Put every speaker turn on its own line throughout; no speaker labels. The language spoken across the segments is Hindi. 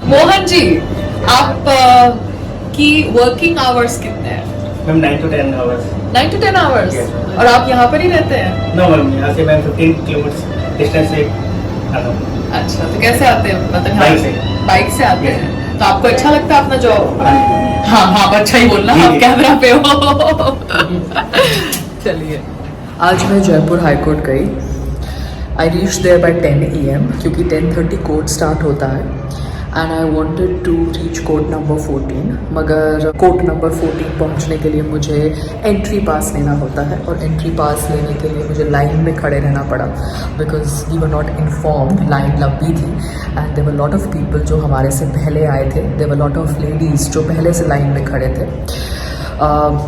मोहन जी, आप की वर्किंग आवर्स कितने हैं?
Ma'am 9 to 10 hours.
9 to 10 hours.
Yes.
और आप यहाँ पर ही रहते हैं?
नो मैम, यहाँ से मैं 15 किलोमीटर डिस्टेंस से आता हूँ।
अच्छा, तो कैसे आते हैं? मतलब
बाइक से।
बाइक से आते
Yes.
हैं। तो आपको अच्छा लगता है अपना जॉब?
हाँ।
हाँ हाँ, आप अच्छा ही बोलना,
जी,
आप
जी।
कैमरा पे हो। चलिए, आज मैं जयपुर हाई कोर्ट गई। I reach there by 10 AM क्योंकि 10:30 कोर्ट स्टार्ट होता है and I wanted to reach court number 14, मगर कोर्ट नंबर 14 पहुंचने के लिए मुझे एंट्री पास लेना होता है और एंट्री पास लेने के लिए मुझे लाइन में खड़े रहना पड़ा because we were not informed. Line लंबी थी and there were lot of people जो हमारे से पहले आए थे। There were lot of ladies जो पहले से लाइन में खड़े थे।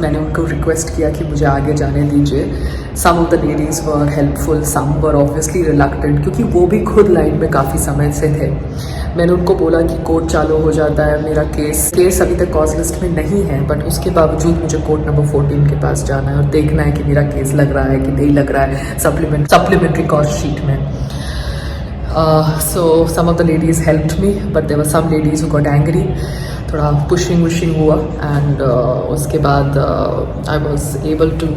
मैंने उनको रिक्वेस्ट किया कि मुझे आगे जाने दीजिए। Some of the ladies were helpful, some were obviously reluctant क्योंकि वो भी खुद लाइन में काफ़ी समय से थे। मैंने उनको बोला कि कोर्ट चालू हो जाता है, मेरा केस अभी तक कॉज लिस्ट में नहीं है, बट उसके बावजूद मुझे कोर्ट नंबर 14 के पास जाना है और देखना है कि मेरा केस लग रहा है कि नहीं लग रहा है सप्लीमेंट्री कॉज शीट में। So some of the ladies helped me, but there were some ladies who got angry. थोड़ा पुशिंग वुशिंग हुआ एंड उसके बाद I was able to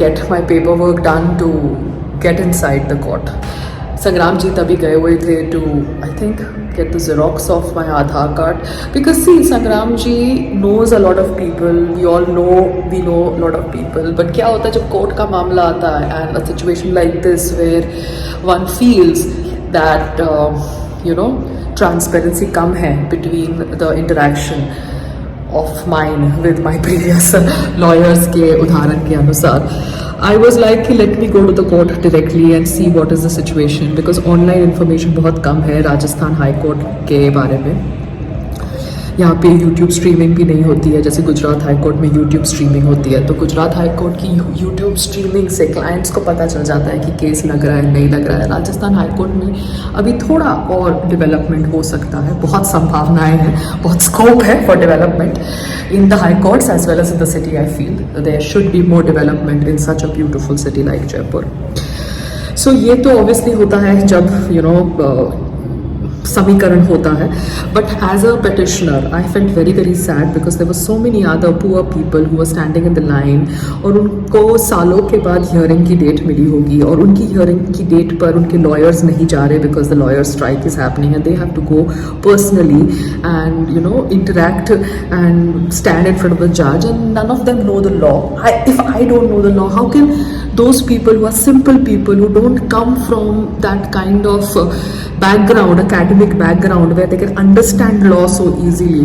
get my paper work done to get inside the court. Sangram ji तभी गए हुए थे टू I think get the xerox of my Aadhaar card because see Sangram ji knows a lot of people, we know a lot of people, but क्या होता है जब कोर्ट का मामला आता है and a situation like this where one feels that transparency कम है between the interaction of mine with my previous lawyers के उदाहरण के अनुसार I was like let me go to the court directly and see what is the situation because online information बहुत कम है राजस्थान हाई कोर्ट के बारे में। यहाँ पे YouTube स्ट्रीमिंग भी नहीं होती है जैसे गुजरात हाई कोर्ट में YouTube स्ट्रीमिंग होती है। तो गुजरात हाई कोर्ट की YouTube स्ट्रीमिंग से क्लाइंट्स को पता चल जाता है कि केस लग रहा है नहीं लग रहा है। राजस्थान हाई कोर्ट में अभी थोड़ा और डेवलपमेंट हो सकता है, बहुत संभावनाएं हैं, बहुत स्कोप है for development in the high courts as well as in the city. I feel there should be more development in such a beautiful city like Jaipur. So ये तो ऑब्वियसली होता है जब समीकरण होता है, but as a petitioner I felt very very sad because there were so many other poor people who were standing in the line और उनको सालों के बाद हियरिंग की डेट मिली होगी और उनकी हियरिंग की डेट पर उनके लॉयर्स नहीं जा रहे because the lawyer strike is happening and they have to go personally and interact and stand in front of the जज and none of them know the law. If I don't know the law, how can those people who are simple people who don't come from that kind of background, academic background where they can understand law so easily,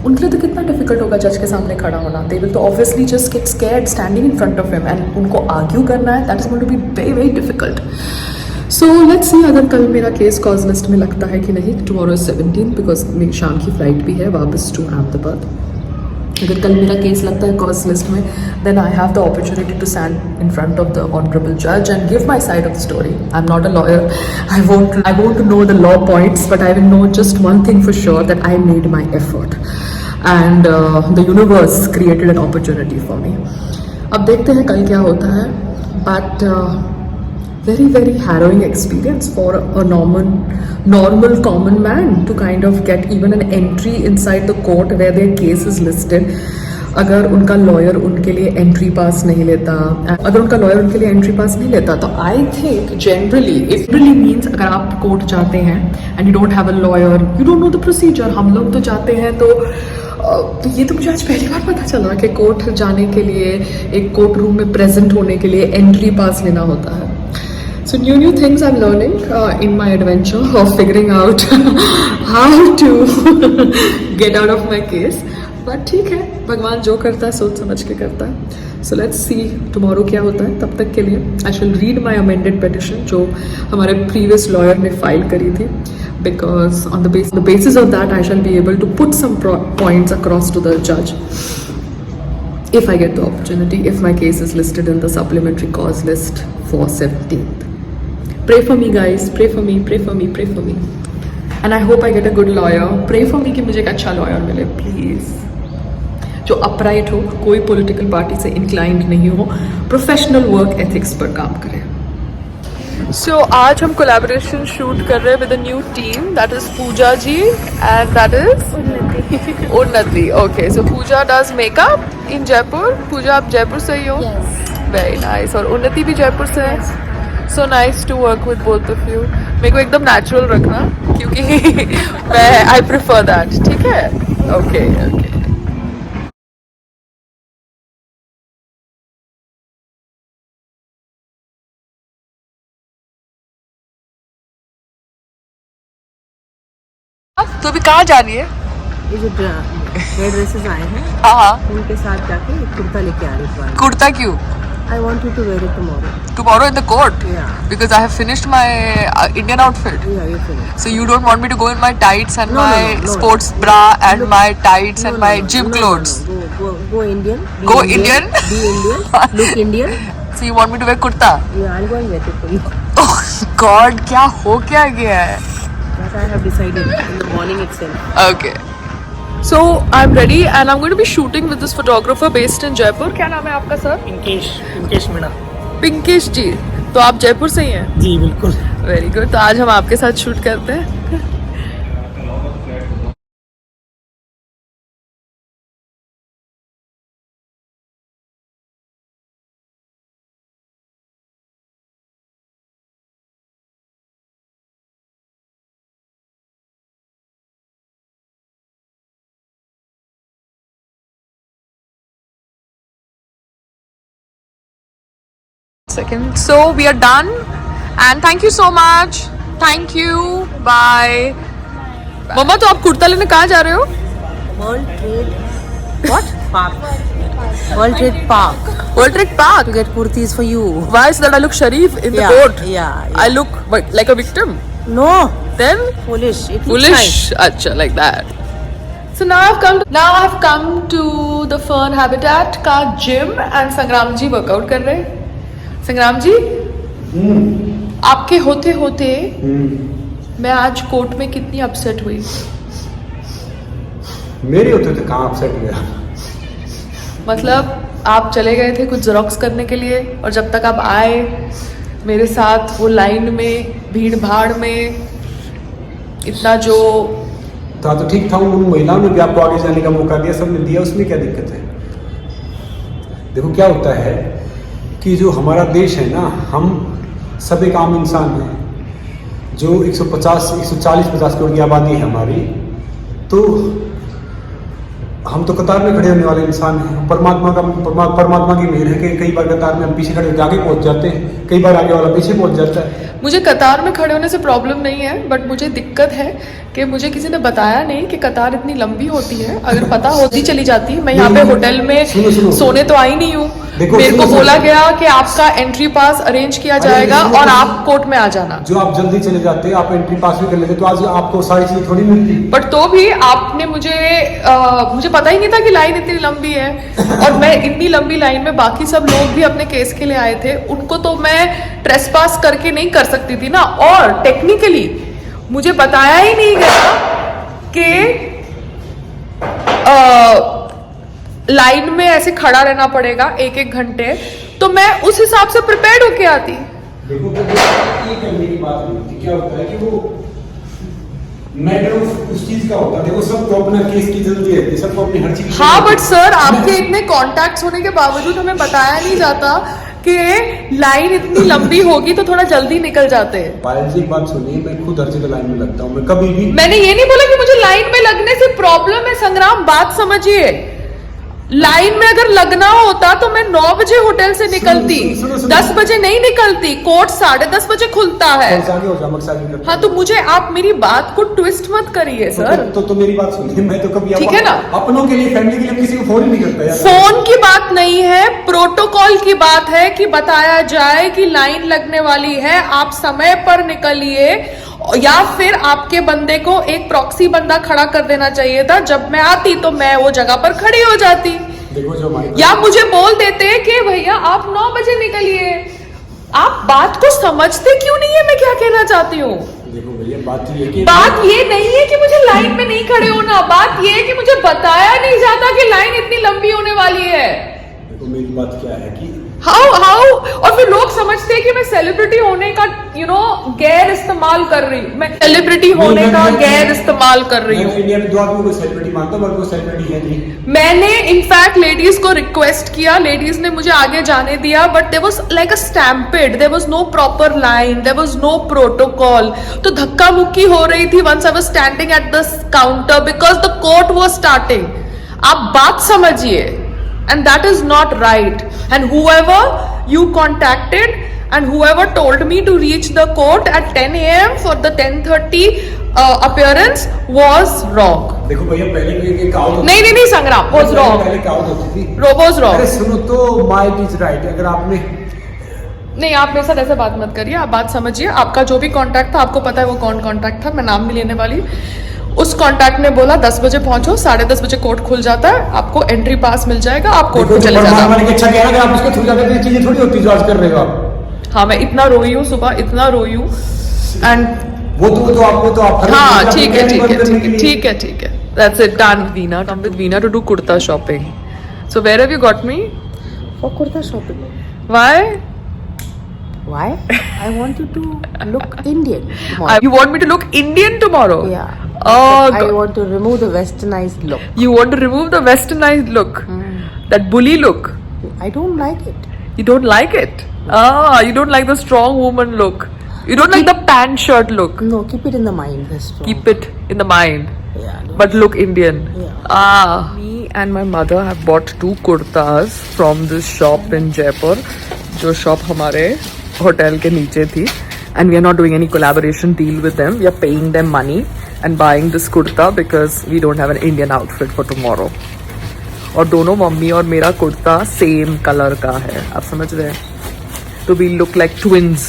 उनके लिए तो कितना डिफिकल्ट होगा जज के सामने खड़ा होना। They will तो obviously just get scared standing in front of him and उनको argue करना है, that is going to be very very difficult. So let's see अगर कल मेरा केस कॉज लिस्ट में लगता है कि नहीं। Tomorrow is 17 because मेरी शाम की फ्लाइट भी है वापस टू अहमदाबाद। अगर कल मेरा केस लगता है कॉज लिस्ट में then I have the opportunity to stand in front of the honourable जज and give my side of the story. I am not a lawyer, I won't know the law points, but I will know just one thing for sure that I made my effort and the universe created an opportunity for me. अब देखते हैं कल क्या होता है, but very very harrowing experience for a normal common man to kind of get even an entry inside the court where their case is listed। अगर उनका लॉयर उनके लिए एंट्री पास नहीं लेता, तो आई थिंक जनरली मीन्स अगर आप कोर्ट जाते हैं and you don't have a lawyer, you don't know the procedure. हम लोग तो जाते हैं तो ये तो मुझे आज पहली बार पता चला कि कोर्ट जाने के लिए, एक कोर्ट रूम में प्रेजेंट होने के लिए एंट्री पास लेना होता है। So new things I'm learning in my adventure of figuring out how to get out of my case. But ठीक है, भगवान जो करता है सोच समझ के करता है। So let's see tomorrow क्या होता है। तब तक के लिए I shall read my amended petition जो हमारे previous lawyer ने फाइल करी थी because on the basis of that I shall be able to put some points across to the judge if I get the opportunity, if my case is listed in the supplementary cause list for 17th. Pray for me guys, pray for me, pray for me, pray for me. And I hope I get a good lawyer. Pray for me कि मुझे एक अच्छा lawyer मिले please, जो upright हो, कोई political party से inclined नहीं हो, professional work ethics पर काम करे। So आज हम collaboration shoot कर रहे हैं with a new team, that is Pooja ji and that is Unnati. Okay, so Pooja does makeup in Jaipur. Pooja आप जयपुर से ही हो?
Yes.
Very nice. और उन्नति भी जयपुर से है. So nice to work with both of you. मेरे को एकदम natural रखना क्योंकि मैं I prefer that. ठीक है? Okay, okay. तो अभी कहाँ जा रही है?
ये जो हेयर ड्रेसेस आए हैं
हाँ,
उनके साथ जाके एक कुर्ता लेके आ रही हूँ.
कुर्ता क्यों?
I want you to wear it tomorrow.
Tomorrow in the court?
Yeah.
Because I have finished my Indian outfit.
Yeah, you finish.
So you don't want me to go in my tights and
No,
my
no, no.
sports bra and
Look,
my tights and my
no,
gym
no,
clothes.
No. Go Indian. Be
Go Indian?
Be Indian. Look Indian.
So you want me to wear kurta?
Yeah, I'll go and get it for you.
Oh God, क्या हो क्या गया है?
That I have decided in the morning itself.
Okay. So I'm ready and I'm going to be shooting with this photographer based in Jaipur. क्या नाम है आपका सर?
इंकेश मीणा.
पिंकेश जी. तो आप जयपुर से ही हैं?
जी बिल्कुल.
Very good. तो आज हम आपके साथ शूट करते हैं. Second. So we are done and thank you so much. Thank you. Bye. मम्मा तो आप कुर्ता लेने कहाँ जा रहे हो?
World Trade. What? Park. World Trade Park.
World Trade Park.
To get kurtis for you.
Why is that I look sharif in the
Yeah,
court?
yeah.
I look what, like a victim.
No.
Then
Foolish. It looks
foolish.
nice.
Acha, like that. So now I've come to the Fern Habitat का gym and संग्राम जी workout कर रहे हैं. संग्राम जी, आपके होते होते मैं आज कोर्ट में कितनी अपसेट हुई.
मेरे होते थे कहाँ अपसेट हुआ.
मतलब आप चले गए थे कुछ जेरोक्स करने के लिए और जब तक आप आए मेरे साथ वो लाइन में भीड़ भाड़ में इतना जो
तो ठीक था. उन महिलाओं ने भी आपको आगे जाने का मौका दिया, सबने दिया, उसमें क्या दिक्कत है. देखो क्या होता है कि जो हमारा देश है ना, हम सब एक आम इंसान हैं. जो 140-150 करोड़ की आबादी है हमारी, तो हम तो कतार में खड़े होने वाले इंसान हैं. परमात्मा की मेहर है कि कई बार कतार में हम पीछे खड़े होकर आगे पहुंच जाते हैं, कई बार आगे वाला पीछे पहुंच जाता है.
मुझे कतार में खड़े होने से प्रॉब्लम नहीं है, बट मुझे दिक्कत है कि मुझे किसी ने बताया नहीं कि कतार इतनी लंबी होती है. अगर पता होती चली जाती. मैं यहाँ पे होटल में
सुनो.
सोने तो आई नहीं हूँ.
देखो,
मेरे को
सुनो.
बोला गया कि आपका एंट्री पास अरेंज किया जाएगा
सुनो.
और आप कोर्ट में आ जाना.
जो आप जल्दी चले जाते, आप एंट्री पास भी कर लेते, तो आज आपको सारी चीजें थोड़ी मिलती.
बट तो भी आपने मुझे पता ही नहीं था कि लाइन इतनी लंबी है. और मैं इतनी लंबी लाइन में बाकी सब लोग भी अपने केस के लिए आए थे, उनको तो मैं ट्रेसपास करके नहीं कर सकती थी ना. और टेक्निकली मुझे बताया ही नहीं गया कि लाइन में ऐसे खड़ा रहना पड़ेगा 1-1 घंटे. तो मैं उस हिसाब से प्रिपेयर्ड होके आती.
देखो ये करने की बात नहीं होती. क्या होता है कि वो मैटर ऑफ उस चीज का होता है. देखो सबको अपना केस की जल्दी रहती है, सबको अपनी हर चीज.
हाँ, बट सर आपके इतने कॉन्टैक्ट्स होने के बावजूद हमें बताया नहीं जाता कि लाइन इतनी लंबी होगी तो थोड़ा जल्दी निकल जाते हैं.
पायल जी एक बात सुनिए, मैं खुद हर जगह लाइन में लगता हूँ. मैं कभी भी
मैंने ये नहीं बोला कि मुझे लाइन में लगने से प्रॉब्लम है. संग्राम, बात समझिए. लाइन में अगर लगना होता तो मैं 9 बजे होटल से निकलती.
सुनो.
10 बजे नहीं निकलती. कोर्ट 10:30 बजे खुलता है.
आगे हो जाओ, मकसद नहीं करता.
हाँ, तो मुझे आप मेरी बात को ट्विस्ट मत करिए सर.
तो मेरी बात सुनिए. मैं तो कभी
ठीक है ना?
अपनों के लिए, फैमिली के लिए किसी को फोन ही नहीं करता यार.
फोन की बात नहीं है, प्रोटोकॉल की बात है कि बताया जाए कि लाइन लगने वाली है, आप समय पर निकलिए. या फिर आपके बंदे को एक प्रॉक्सी बंदा खड़ा कर देना चाहिए था. जब मैं आती तो मैं वो जगह पर खड़ी हो जाती.
देखो जो हमारी,
या मुझे बोल देते कि भैया आप 9 बजे निकलिए. आप बात को समझते क्यों नहीं है मैं क्या कहना चाहती हूँ.
देखो भैया बात ये है कि
बात ये नहीं है कि मुझे लाइन में नहीं खड़े होना. बात ये है कि मुझे बताया नहीं जाता कि लाइन इतनी लंबी होने वाली है.
देखो मेरी बात क्या है कि
हाउ और फिर लोग समझते हैं कि मैं सेलिब्रिटी होने का गैर इस्तेमाल कर रही हूँ, मैं सेलिब्रिटी होने का गैर इस्तेमाल कर रही हूँ।
इंडिया में 2 आदमी को सेलिब्रिटी मानता हूँ, बट वो सेलिब्रिटी है नहीं।
मैंने इनफैक्ट लेडीज को रिक्वेस्ट किया, लेडीज ने मुझे आगे जाने दिया, but there was like a stampede, there was no proper line, there was no protocol. तो धक्का मुक्की हो रही थी once I was standing at the counter because the court was starting. आप बात समझिए, and that is not right. And however you contacted and whoever told me to reach the court at 10 a.m. for the 10:30 appearance was wrong.
देखो भैया, पहले भी एक कहावत होती
नहीं नहीं नहीं संग्राम was wrong.
पहले कहावत होती थी,
was wrong.
अरे सुनो तो, माइट इज राइट। अगर आपने
नहीं, आप मेरे साथ ऐसे बात मत करिए, आप बात समझिए। आपका जो भी कांटेक्ट था, आपको पता है वो कौन कांटेक्ट था, मैं नाम नहीं लेने वाली। उस कांटेक्ट ने बोला 10 बजे पहुंचो, 10:30 बजे कोर्ट खुल जाता है, आपको एंट्री पास मिल जाएगा, आप कोर्ट में चले जाना।
मैंने अच्छा किया ना, आप उसके थ्रू जाकर ये चीजें थोड़ी होती जो आज कर रहे हो आप।
हाँ, मैं इतना रोई हूँ सुबह, इतना रोई हूँ। एंड
वो तो आप
हाँ, ठीक है ठीक है ठीक है ठीक है ठीक है, that's it, done. Veena, come with Veena to do kurta shopping. So where have you got me?
For kurta shopping.
Why?
Why? I want you to look Indian tomorrow.
You want me to look Indian tomorrow?
Yeah.
Oh,
I want to remove the westernized look.
you want to remove the westernized look, that bully look.
I don't like it.
You don't like it? Ah, you don't like the strong woman look. You don't like the pant shirt look.
No, keep it in the mind. That's strong.
Keep it in the mind,
Yeah.
but look Indian.
Yeah.
Ah, me and my mother have bought 2 kurtas from this shop in Jaipur. जो shop हमारे hotel के नीचे थी, and we are not doing any collaboration deal with them. We are paying them money and buying this kurta because we don't have an Indian outfit for tomorrow. और दोनों मम्मी और मेरा कुर्ता सेम कलर का है, आप समझ रहे हैं? तो we look like twins.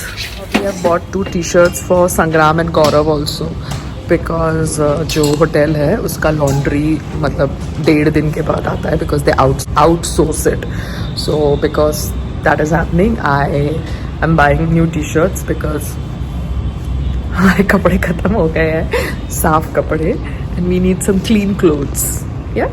We have bought 2 t-shirts for Sangram and Gaurav also because जो होटल है उसका लॉन्ड्री मतलब 1.5 दिन के बाद आता है because they outsource it. So because that is happening, I am buying new t-shirts because हमारे कपड़े खत्म हो गए हैं, साफ कपड़े, and we need some clean clothes. Yeah.